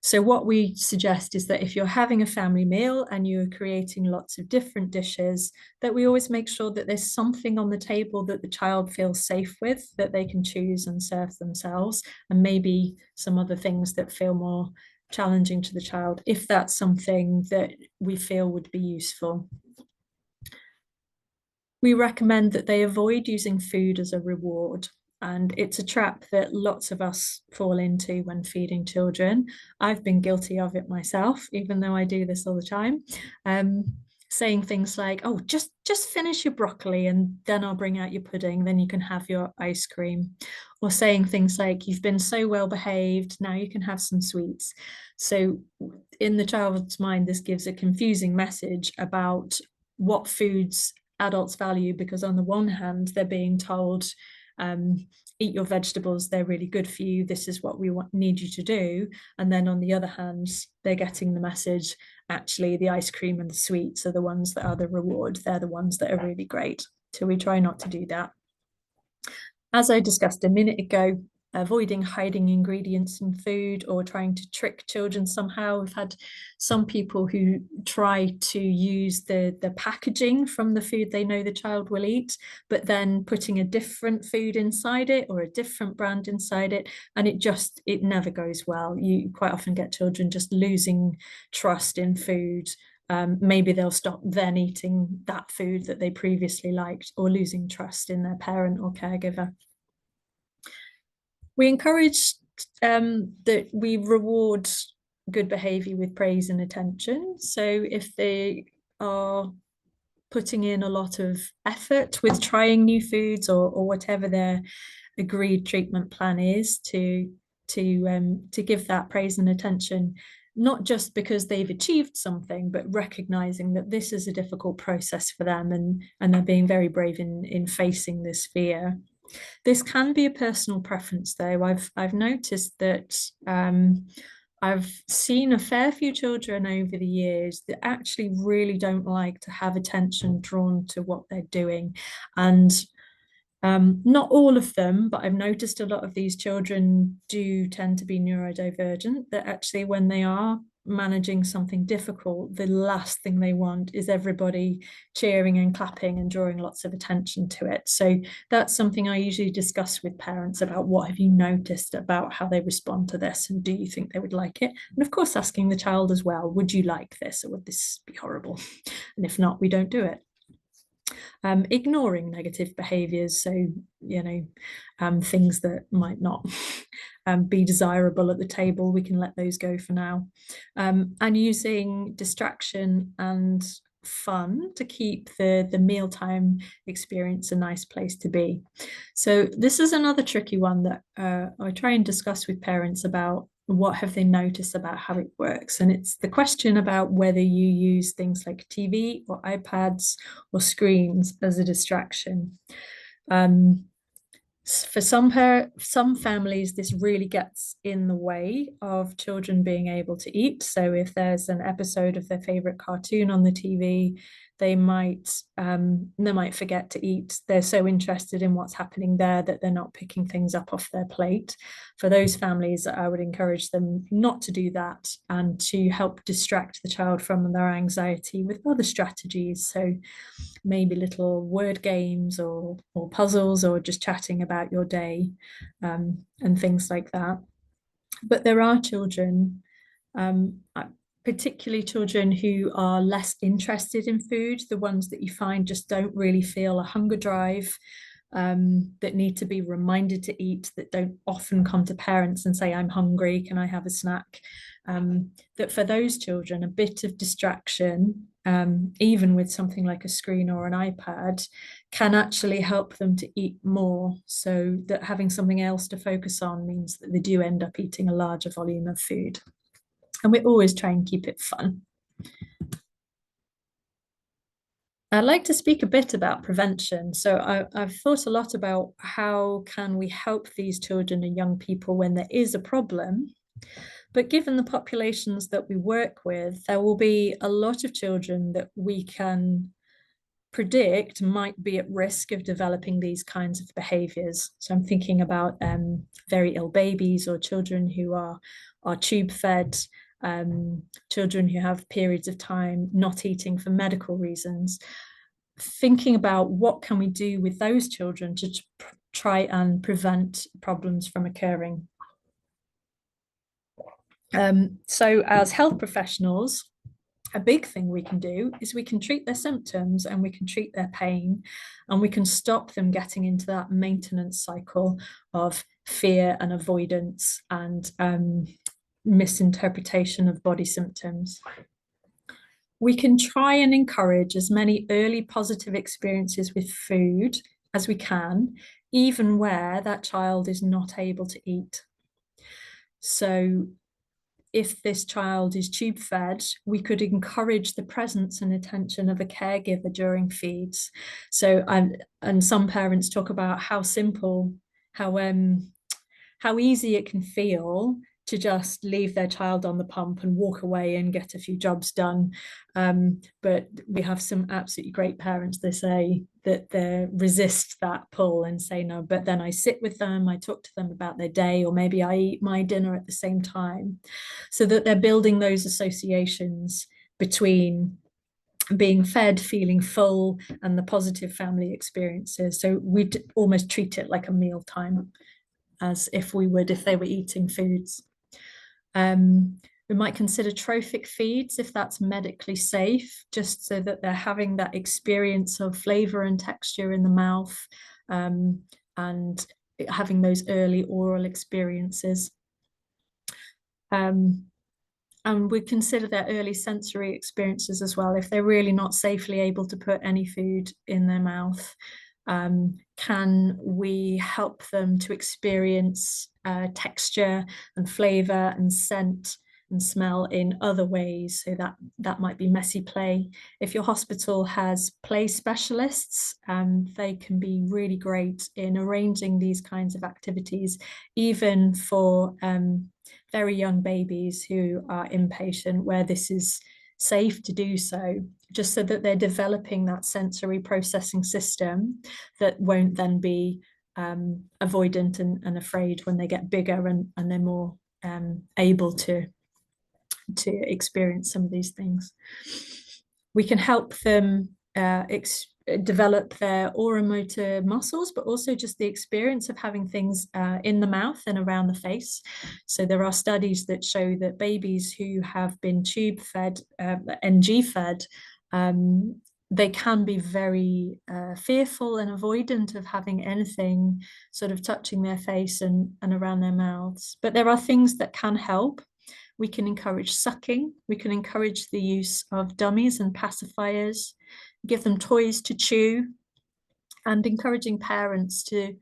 So what we suggest is that if you're having a family meal and you're creating lots of different dishes, that we always make sure that there's something on the table that the child feels safe with, that they can choose and serve themselves, and maybe some other things that feel more challenging to the child, if that's something that we feel would be useful. We recommend that they avoid using food as a reward. And it's a trap that lots of us fall into when feeding children. I've been guilty of it myself, even though I do this all the time. Saying things like, oh, just finish your broccoli and then I'll bring out your pudding, then you can have your ice cream. Or saying things like, you've been so well behaved, now you can have some sweets. So in the child's mind, this gives a confusing message about what foods adults value, because on the one hand, they're being told, eat your vegetables, they're really good for you, this is what we need you to do. And then on the other hand, they're getting the message, actually the ice cream and the sweets are the ones that are the reward, they're the ones that are really great. So we try not to do that. As I discussed a minute ago, avoiding hiding ingredients in food or trying to trick children somehow. We've had some people who try to use the packaging from the food they know the child will eat, but then putting a different food inside it or a different brand inside it, and it never goes well. You quite often get children just losing trust in food. Maybe they'll stop then eating that food that they previously liked, or losing trust in their parent or caregiver. We encourage that we reward good behavior with praise and attention. So if they are putting in a lot of effort with trying new foods or whatever their agreed treatment plan is, to give that praise and attention, not just because they've achieved something, but recognizing that this is a difficult process for them, and they're being very brave in facing this fear. This can be a personal preference, though. I've noticed that I've seen a fair few children over the years that actually really don't like to have attention drawn to what they're doing. And not all of them, but I've noticed a lot of these children do tend to be neurodivergent, that actually when they are managing something difficult, the last thing they want is everybody cheering and clapping and drawing lots of attention to it. So that's something I usually discuss with parents about, what have you noticed about how they respond to this, and do you think they would like it? And of course, asking the child as well, would you like this, or would this be horrible? And if not, we don't do it. Ignoring negative behaviors, so things that might not be desirable at the table, we can let those go for now, and using distraction and fun to keep the mealtime experience a nice place to be. So this is another tricky one that I try and discuss with parents about what have they noticed about how it works. And it's the question about whether you use things like TV or iPads or screens as a distraction. For some families, this really gets in the way of children being able to eat. So if there's an episode of their favorite cartoon on the TV, they might forget to eat. They're so interested in what's happening there that they're not picking things up off their plate. For those families, I would encourage them not to do that and to help distract the child from their anxiety with other strategies. So maybe little word games or puzzles, or just chatting about your day, and things like that. But there are children, particularly children who are less interested in food, the ones that you find just don't really feel a hunger drive, that need to be reminded to eat, that don't often come to parents and say, I'm hungry, can I have a snack? That for those children, a bit of distraction, even with something like a screen or an iPad, can actually help them to eat more, so that having something else to focus on means that they do end up eating a larger volume of food. And we always try and keep it fun. I'd like to speak a bit about prevention. So I've thought a lot about how can we help these children and young people when there is a problem. But given the populations that we work with, there will be a lot of children that we can predict might be at risk of developing these kinds of behaviors. So I'm thinking about very ill babies, or children who are tube fed, children who have periods of time not eating for medical reasons. Thinking about what can we do with those children to try and prevent problems from occurring. So as health professionals, a big thing we can do is we can treat their symptoms and we can treat their pain, and we can stop them getting into that maintenance cycle of fear and avoidance and misinterpretation of body symptoms. We can try and encourage as many early positive experiences with food as we can, even where that child is not able to eat. So if this child is tube fed, we could encourage the presence and attention of a caregiver during feeds. So, and some parents talk about how simple, how easy it can feel to just leave their child on the pump and walk away and get a few jobs done. But we have some absolutely great parents that say that they resist that pull and say no, but then I sit with them, I talk to them about their day, or maybe I eat my dinner at the same time, so that they're building those associations between being fed, feeling full, and the positive family experiences. So we almost treat it like a mealtime, as if we would if they were eating foods. We might consider trophic feeds if that's medically safe, just so that they're having that experience of flavor and texture in the mouth, and having those early oral experiences. And we consider their early sensory experiences as well. If they're really not safely able to put any food in their mouth, can we help them to experience texture and flavor and scent and smell in other ways? So that might be messy play. If your hospital has play specialists, they can be really great in arranging these kinds of activities, even for very young babies who are inpatient, where this is safe to do so, just so that they're developing that sensory processing system that won't then be avoidant and afraid when they get bigger and they're more able to experience some of these things. We can help them develop their oromotor muscles, but also just the experience of having things in the mouth and around the face. So there are studies that show that babies who have been tube fed, NG fed, they can be very fearful and avoidant of having anything sort of touching their face and around their mouths. But there are things that can help. We can encourage sucking. We can encourage the use of dummies and pacifiers, give them toys to chew, and encouraging parents to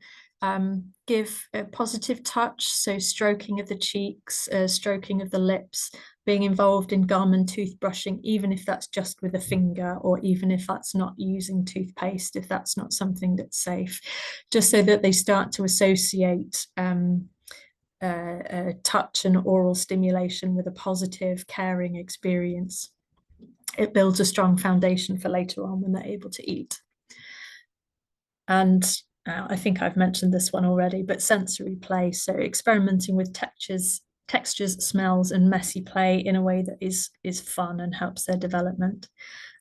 give a positive touch, so stroking of the cheeks, stroking of the lips, being involved in gum and toothbrushing, even if that's just with a finger, or even if that's not using toothpaste, if that's not something that's safe, just so that they start to associate touch and oral stimulation with a positive, caring experience. it builds a strong foundation for later on when they're able to eat. And I think I've mentioned this one already, but sensory play. So experimenting with textures, smells, and messy play in a way that is fun and helps their development.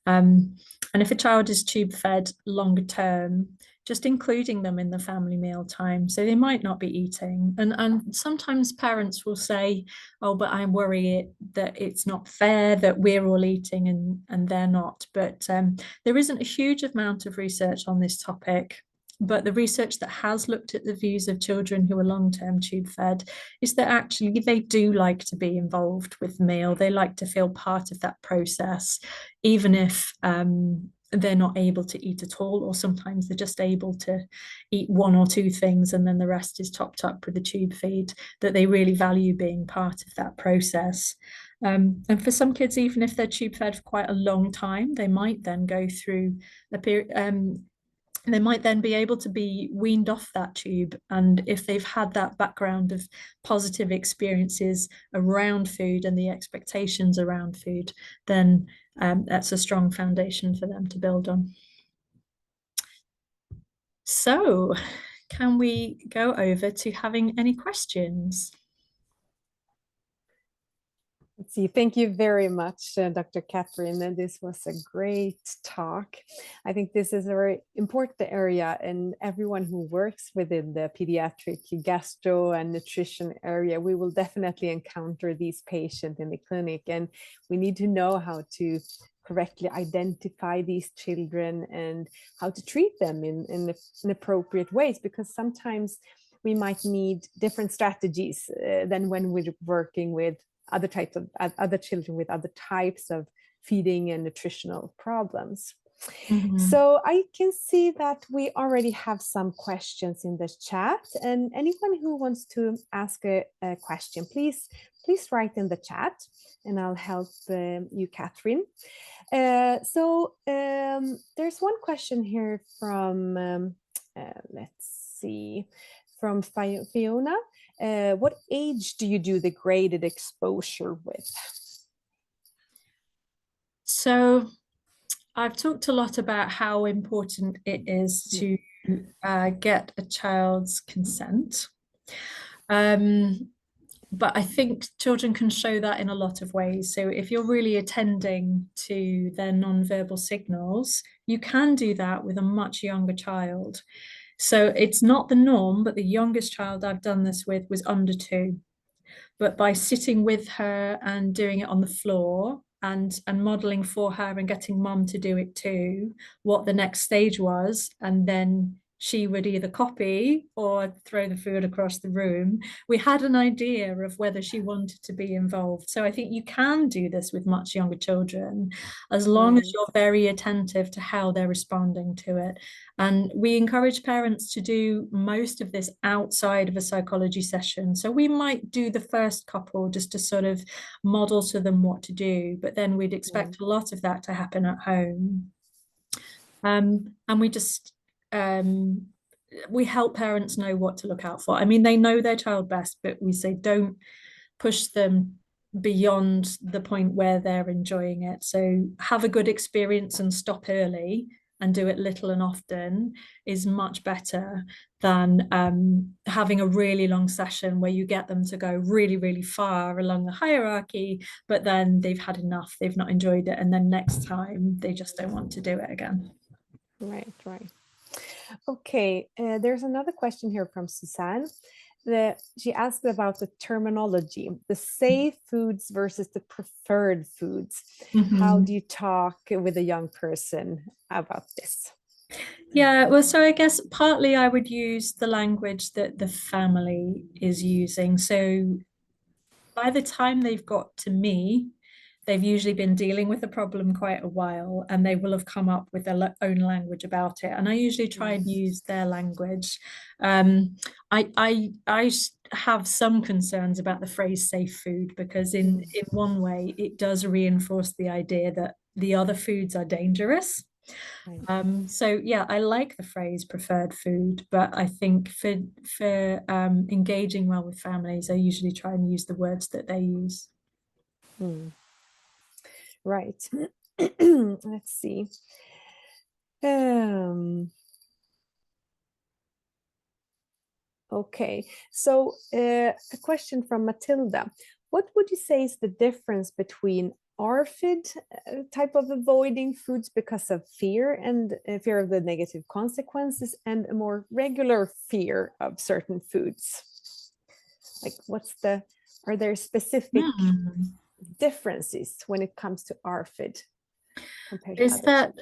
And if a child is tube fed longer term, just including them in the family meal time. So they might not be eating. And sometimes parents will say, oh, but I worry that it's not fair that we're all eating and they're not. But there isn't a huge amount of research on this topic. But the research that has looked at the views of children who are long-term tube fed is that actually they do like to be involved with the meal. They like to feel part of that process, even if they're not able to eat at all, or sometimes they're just able to eat one or two things and then the rest is topped up with the tube feed, that they really value being part of that process. And for some kids, even if they're tube fed for quite a long time, they might then go through a period, they might then be able to be weaned off that tube. And if they've had that background of positive experiences around food and the expectations around food, then that's a strong foundation for them to build on. So, can we go over to having any questions? Let's see. Thank you very much, Dr. Kathryn. And this was a great talk. I think this is a very important area, and everyone who works within the pediatric gastro and nutrition area, we will definitely encounter these patients in the clinic, and we need to know how to correctly identify these children and how to treat them in appropriate ways, because sometimes we might need different strategies than when we're working with other types of other children with other types of feeding and nutritional problems. So I can see that we already have some questions in the chat, and anyone who wants to ask a question, please write in the chat and I'll help you, Kathryn. So there's one question here from let's see, from Fiona. What age do you do the graded exposure with? So I've talked a lot about how important it is to get a child's consent. But I think children can show that in a lot of ways. So if you're really attending to their non-verbal signals, you can do that with a much younger child. So it's not the norm, but the youngest child I've done this with was under 2. But by sitting with her and doing it on the floor and modeling for her and getting mum to do it too, what the next stage was, and then she would either copy or throw the food across the room. We had an idea of whether she wanted to be involved. So I think you can do this with much younger children, as long as you're very attentive to how they're responding to it. And we encourage parents to do most of this outside of a psychology session. So we might do the first couple just to sort of model to them what to do, but then we'd expect a lot of that to happen at home. And we just we help parents know what to look out for. I mean, they know their child best, but we say don't push them beyond the point where they're enjoying it. So have a good experience and stop early and do it little and often is much better than having a really long session where you get them to go really, really far along the hierarchy, but then they've had enough, they've not enjoyed it, and then next time they just don't want to do it again. Right. Okay, there's another question here from Suzanne. She asked about the terminology, the safe foods versus the preferred foods. How do you talk with a young person about this? Yeah, well, so I guess partly I would use the language that the family is using. So by the time they've got to me, they've usually been dealing with the problem quite a while, and they will have come up with their own language about it. And I usually try and use their language. I have some concerns about the phrase safe food, because in one way it does reinforce the idea that the other foods are dangerous. So yeah, I like the phrase preferred food, but I think for engaging well with families, I usually try and use the words that they use. Right. Let's see. Okay, so a question from Matilda. What would you say is the difference between ARFID type of avoiding foods because of fear and fear of the negative consequences, and a more regular fear of certain foods? Like are there specific differences when it comes to ARFID compared to other children?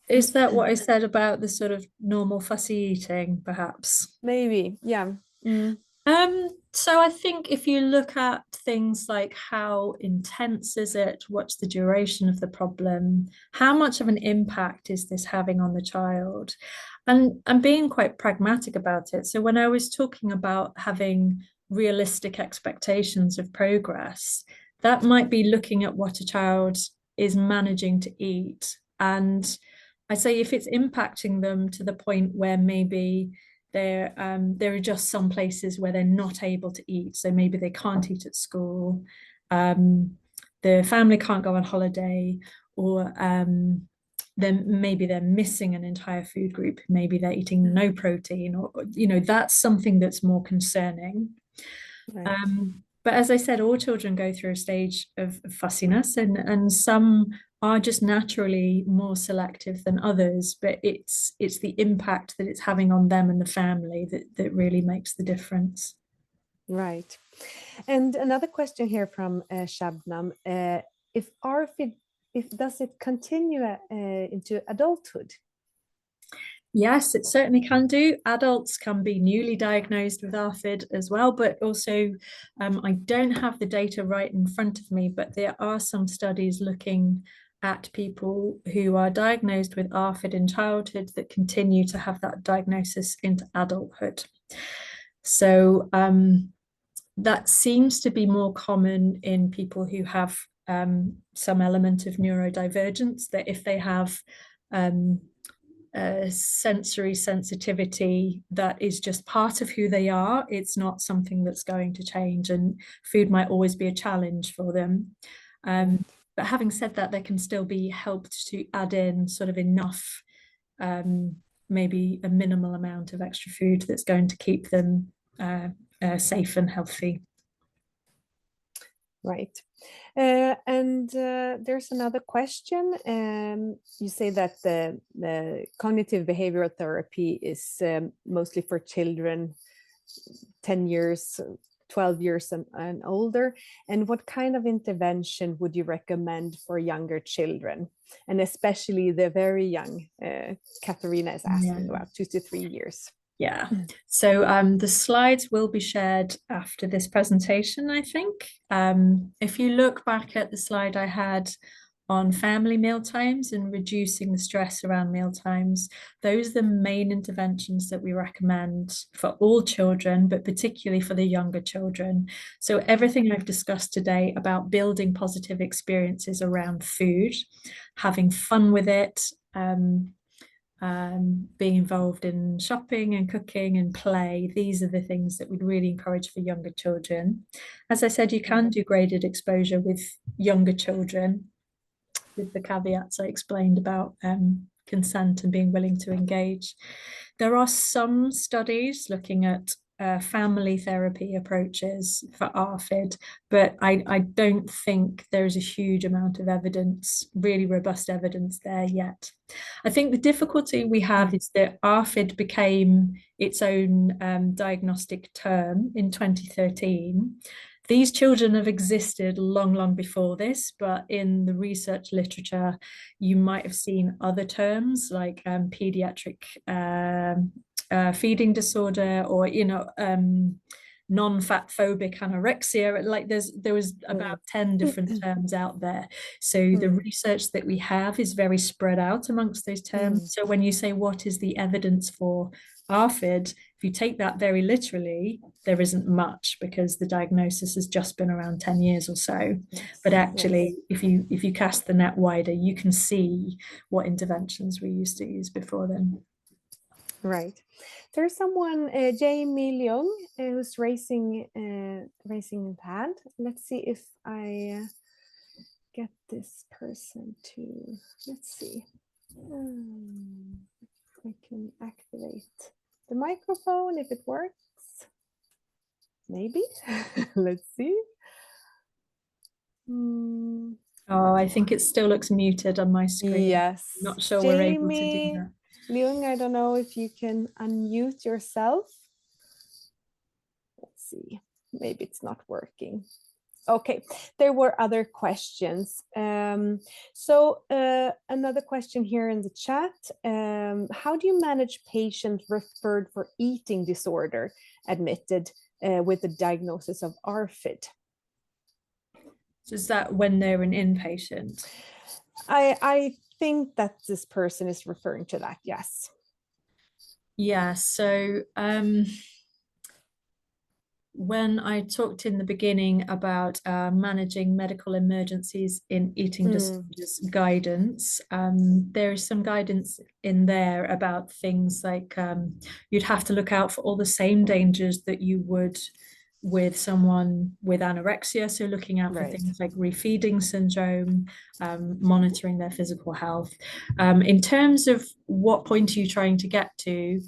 Is that what I said about the sort of normal fussy eating, perhaps? Maybe, yeah. So I think if you look at things like how intense is it, what's the duration of the problem, how much of an impact is this having on the child, and being quite pragmatic about it. So when I was talking about having realistic expectations of progress, that might be looking at what a child is managing to eat. And I say if it's impacting them to the point where maybe there are just some places where they're not able to eat. So maybe they can't eat at school. The family can't go on holiday, or then maybe they're missing an entire food group. Maybe they're eating no protein, or that's something that's more concerning. Right. But as I said, all children go through a stage of fussiness, and some are just naturally more selective than others, but it's the impact that it's having on them and the family that really makes the difference. Right. And another question here from Shabnam. If ARFID, does it continue into adulthood? Yes, it certainly can do. Adults can be newly diagnosed with ARFID as well, but also I don't have the data right in front of me, but there are some studies looking at people who are diagnosed with ARFID in childhood that continue to have that diagnosis into adulthood. So that seems to be more common in people who have some element of neurodivergence, that if they have sensory sensitivity that is just part of who they are, it's not something that's going to change, and food might always be a challenge for them. But having said that, they can still be helped to add in sort of enough, maybe a minimal amount of extra food that's going to keep them safe and healthy. Right. And there's another question. You say that the cognitive behavioral therapy is mostly for children 10 years, 12 years and older. And what kind of intervention would you recommend for younger children? And especially the very young, Katharina is asking about 2 to 3 years. Yeah, so the slides will be shared after this presentation, I think. If you look back at the slide I had on family mealtimes and reducing the stress around mealtimes, those are the main interventions that we recommend for all children, but particularly for the younger children. So everything I've discussed today about building positive experiences around food, having fun with it, being involved in shopping and cooking and play. These are the things that we'd really encourage for younger children. As I said, you can do graded exposure with younger children, with the caveats I explained about consent and being willing to engage. There are some studies looking at family therapy approaches for ARFID, but I don't think there is a huge amount of evidence, really robust evidence there yet. I think the difficulty we have is that ARFID became its own diagnostic term in 2013. These children have existed long, long before this, but in the research literature, you might have seen other terms like pediatric feeding disorder, or non-fat phobic anorexia. Like there was about 10 different terms out there. So the research that we have is very spread out amongst those terms. So when you say what is the evidence for ARFID, if you take that very literally, there isn't much, because the diagnosis has just been around 10 years or so. But actually, if you cast the net wider, you can see what interventions we used to use before then. Right. There's someone, Jamie Leung, who's raising his hand. Let's see if I get this person to, let's see. I can activate the microphone if it works. Maybe. Let's see. Oh, I think it still looks muted on my screen. Yes. I'm not sure Jamie, we're able to do that. Leung, I don't know if you can unmute yourself. Let's see. Maybe it's not working. Okay, there were other questions. Another question here in the chat. How do you manage patients referred for eating disorder admitted with the diagnosis of ARFID? So is that when they're an inpatient? I think that this person is referring to that, yes. Yeah, so when I talked in the beginning about managing medical emergencies in eating disorders guidance, there is some guidance in there about things like you'd have to look out for all the same dangers that you would with someone with anorexia. So looking out for things like refeeding syndrome, monitoring their physical health. In terms of what point are you trying to get to,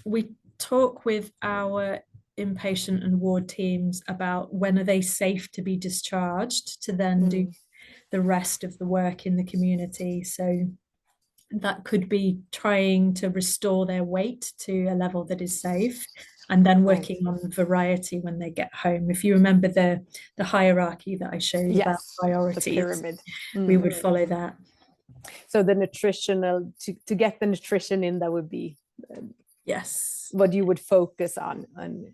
we talk with our inpatient and ward teams about when are they safe to be discharged to then do the rest of the work in the community. So that could be trying to restore their weight to a level that is safe, and then working on variety when they get home. If you remember the hierarchy that I showed about priorities, the pyramid. We would follow that. So the nutritional, to get the nutrition in, that would be yes, what you would focus on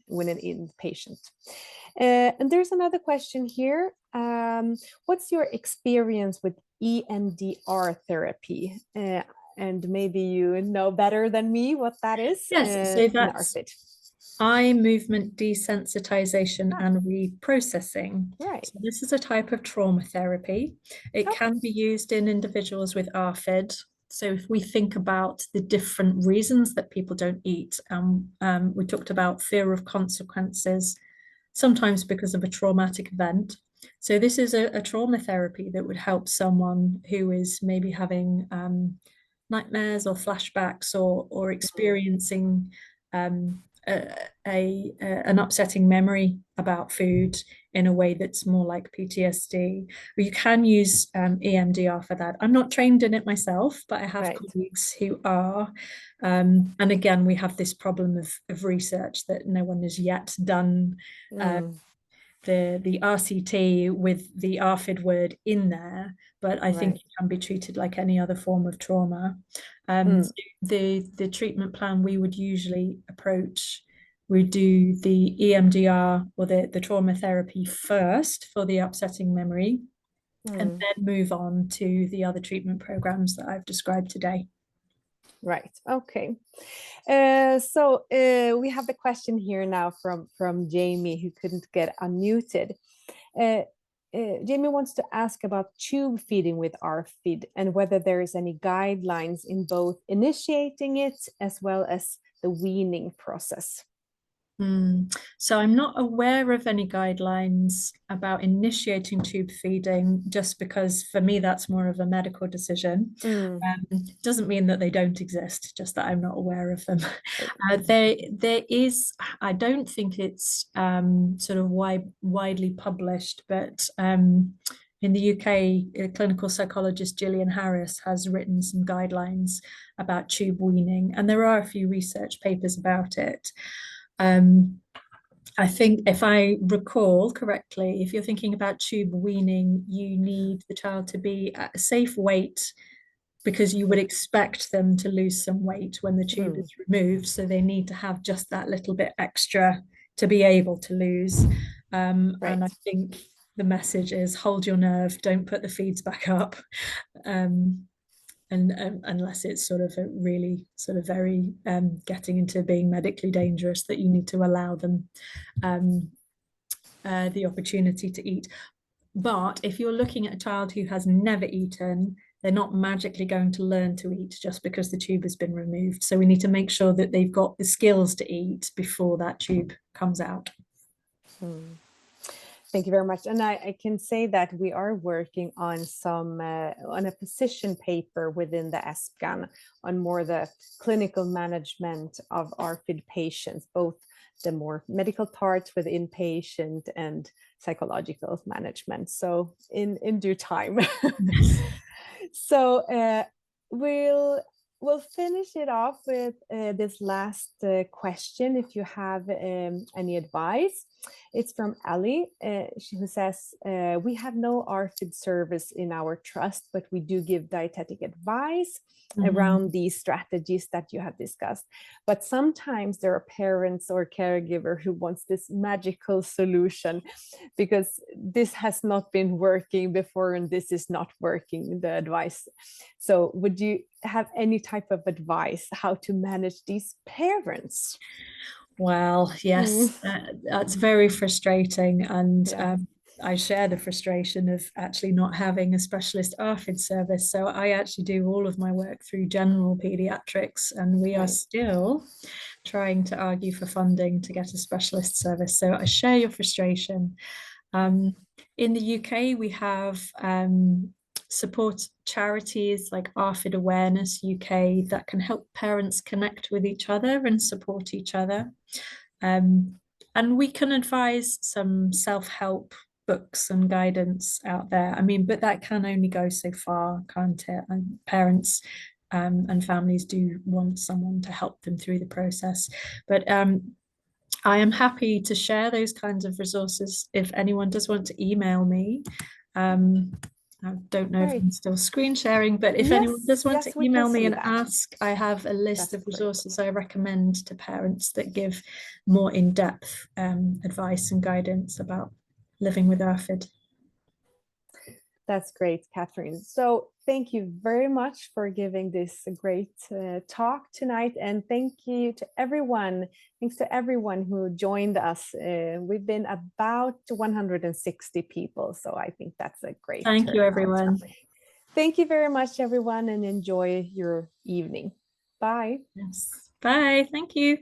when an inpatient. And there's another question here. What's your experience with EMDR therapy? And maybe you know better than me what that is. Yes, so that's eye movement desensitization and reprocessing. Right. So this is a type of trauma therapy. It can be used in individuals with ARFID. So if we think about the different reasons that people don't eat, we talked about fear of consequences, sometimes because of a traumatic event. So this is a trauma therapy that would help someone who is maybe having nightmares or flashbacks or experiencing an upsetting memory about food in a way that's more like PTSD. You can use EMDR for that. I'm not trained in it myself, but I have colleagues who are. And again, we have this problem of research that no one has yet done the RCT with the ARFID word in there, but I think it can be treated like any other form of trauma. So the treatment plan we would usually approach, we do the EMDR or the trauma therapy first for the upsetting memory, and then move on to the other treatment programs that I've described today. Right. Okay. So we have the question here now from Jamie, who couldn't get unmuted. Jamie wants to ask about tube feeding with ARFID and whether there is any guidelines in both initiating it as well as the weaning process. So I'm not aware of any guidelines about initiating tube feeding, just because for me that's more of a medical decision. Doesn't mean that they don't exist, just that I'm not aware of them. There is, I don't think it's sort of widely published, but in the UK, clinical psychologist Gillian Harris has written some guidelines about tube weaning, and there are a few research papers about it. I think if I recall correctly, if you're thinking about tube weaning, you need the child to be at a safe weight, because you would expect them to lose some weight when the tube is removed. So they need to have just that little bit extra to be able to lose. And I think the message is hold your nerve, don't put the feeds back up. And unless it's sort of a really sort of very getting into being medically dangerous, that you need to allow them the opportunity to eat. But if you're looking at a child who has never eaten, they're not magically going to learn to eat just because the tube has been removed. So we need to make sure that they've got the skills to eat before that tube comes out. Thank you very much. And I can say that we are working on on a position paper within the ESPGAN on more the clinical management of ARFID patients, both the more medical parts with inpatient and psychological management. So in due time. Yes. So we'll finish it off with this last question. If you have any advice, it's from Ali, who says, we have no ARFID service in our trust, but we do give dietetic advice around these strategies that you have discussed. But sometimes there are parents or caregiver who wants this magical solution because this has not been working before and this is not working, the advice. So would you have any type of advice how to manage these parents? Well, yes, that's very frustrating. And Yeah. I share the frustration of actually not having a specialist ARFID service. So I actually do all of my work through general pediatrics, and we are still trying to argue for funding to get a specialist service. So I share your frustration. In the UK, we have support charities like ARFID Awareness UK that can help parents connect with each other and support each other. And we can advise some self-help books and guidance out there. I mean, but that can only go so far, can't it? And parents and families do want someone to help them through the process. But I am happy to share those kinds of resources if anyone does want to email me. I don't know if I'm still screen sharing, but if anyone does want to email me and ask, I have a list of resources I recommend to parents that give more in-depth advice and guidance about living with ARFID. That's great, Kathryn. So thank you very much for giving this great talk tonight. And thank you to everyone. Thanks to everyone who joined us. We've been about 160 people. So I think that's a great Thank you, everyone. Thank you very much, everyone, and enjoy your evening. Bye. Yes. Bye. Thank you.